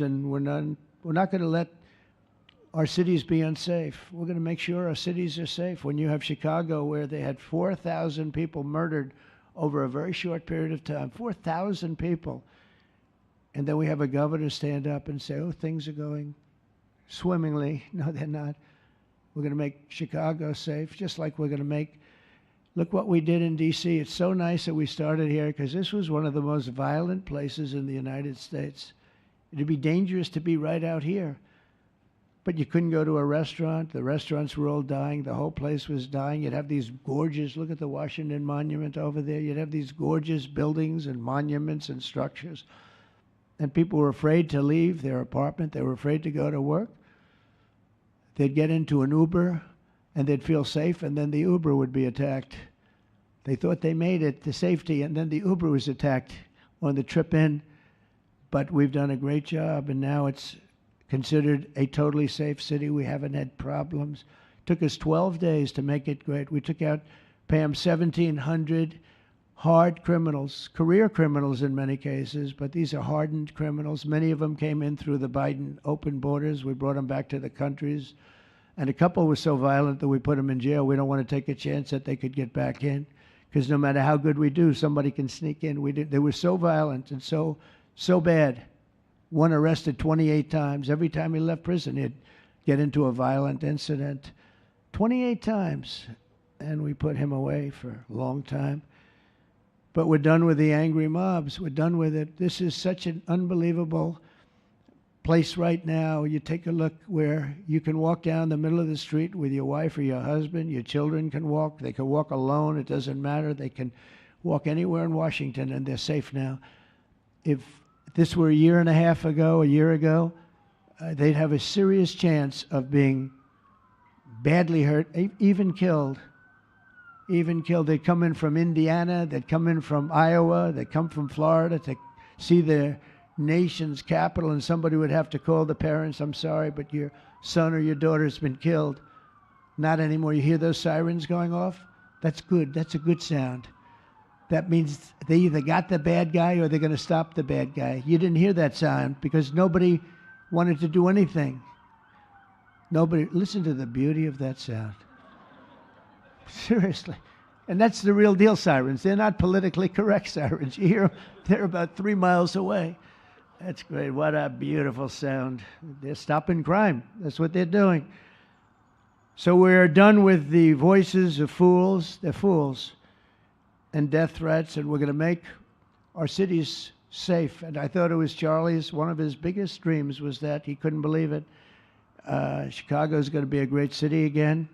and we're not going to let our cities be unsafe. We're going to make sure our cities are safe. When you have Chicago, where they had 4,000 people murdered over a very short period of time, 4,000 people, and then we have a governor stand up and say, oh, things are going swimmingly. No, they're not. We're going to make Chicago safe, just like we're going to make. Look what we did in D.C. It's so nice that we started here, because this was one of the most violent places in the United States. It'd be dangerous to be right out here. But you couldn't go to a restaurant. The restaurants were all dying. The whole place was dying. You'd have these gorgeous, look at the Washington Monument over there. You'd have these gorgeous buildings and monuments and structures. And people were afraid to leave their apartment. They were afraid to go to work. They'd get into an Uber and they'd feel safe, and then the Uber would be attacked. They thought they made it to safety, and then the Uber was attacked on the trip in. But we've done a great job, and now it's considered a totally safe city. We haven't had problems. It took us 12 days to make it great. We took out, Pam, 1,700 hard criminals, career criminals in many cases, but these are hardened criminals. Many of them came in through the Biden open borders. We brought them back to the countries. And a couple were so violent that we put them in jail. We don't want to take a chance that they could get back in, because no matter how good we do, somebody can sneak in. They were so violent and so bad. One arrested 28 times. Every time he left prison, he'd get into a violent incident. 28 times. And we put him away for a long time. But we're done with the angry mobs. We're done with it. This is such an unbelievable place right now. You take a look where you can walk down the middle of the street with your wife or your husband. Your children can walk. They can walk alone. It doesn't matter. They can walk anywhere in Washington, and they're safe now. If this were a year and a half ago, a year ago, they'd have a serious chance of being badly hurt, even killed. Even killed. They'd come in from Indiana. They'd come in from Iowa. They'd come from Florida to see their nation's capital, and somebody would have to call the parents, I'm sorry, but your son or your daughter's been killed. Not anymore. You hear those sirens going off? That's good. That's a good sound. That means they either got the bad guy or they're going to stop the bad guy. You didn't hear that sound because nobody wanted to do anything. Nobody. Listen to the beauty of that sound. Seriously. And that's the real deal sirens. They're not politically correct sirens. You hear them, they're about 3 miles away. That's great. What a beautiful sound. They're stopping crime. That's what they're doing. So we're done with the voices of fools. They're fools. And death threats. And we're going to make our cities safe. And I thought it was Charlie's, one of his biggest dreams was that. He couldn't believe it. Chicago is going to be a great city again.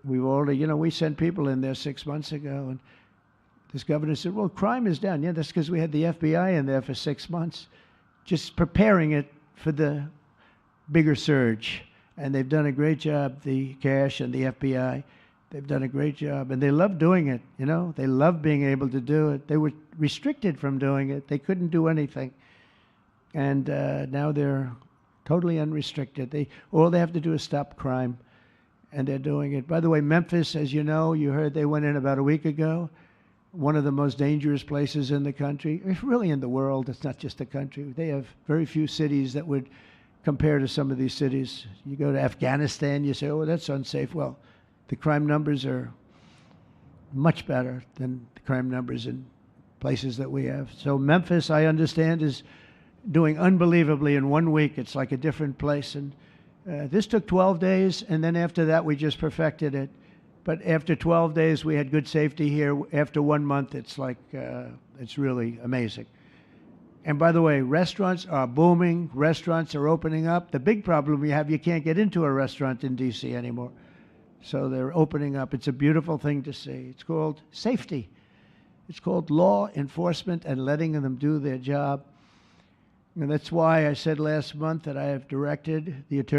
We've already, we sent people in there 6 months ago. And this governor said, well, crime is down. Yeah, that's because we had the FBI in there for 6 months, just preparing it for the bigger surge. And they've done a great job, the cash and the FBI. They've done a great job. And they love doing it, They love being able to do it. They were restricted from doing it. They couldn't do anything. And now they're totally unrestricted. All they have to do is stop crime. And they're doing it. By the way, Memphis, as you know, you heard they went in about a week ago. One of the most dangerous places in the country. It's really in the world. It's not just the country. They have very few cities that would compare to some of these cities. You go to Afghanistan, you say, oh, that's unsafe. Well, the crime numbers are much better than the crime numbers in places that we have. So Memphis, I understand, is doing unbelievably in 1 week. It's like a different place. And this took 12 days, and then after that, we just perfected it. But after 12 days, we had good safety here. After 1 month, it's like, it's really amazing. And by the way, restaurants are booming. Restaurants are opening up. The big problem we have, you can't get into a restaurant in D.C. anymore. So they're opening up. It's a beautiful thing to see. It's called safety. It's called law enforcement and letting them do their job. And that's why I said last month that I have directed the attorney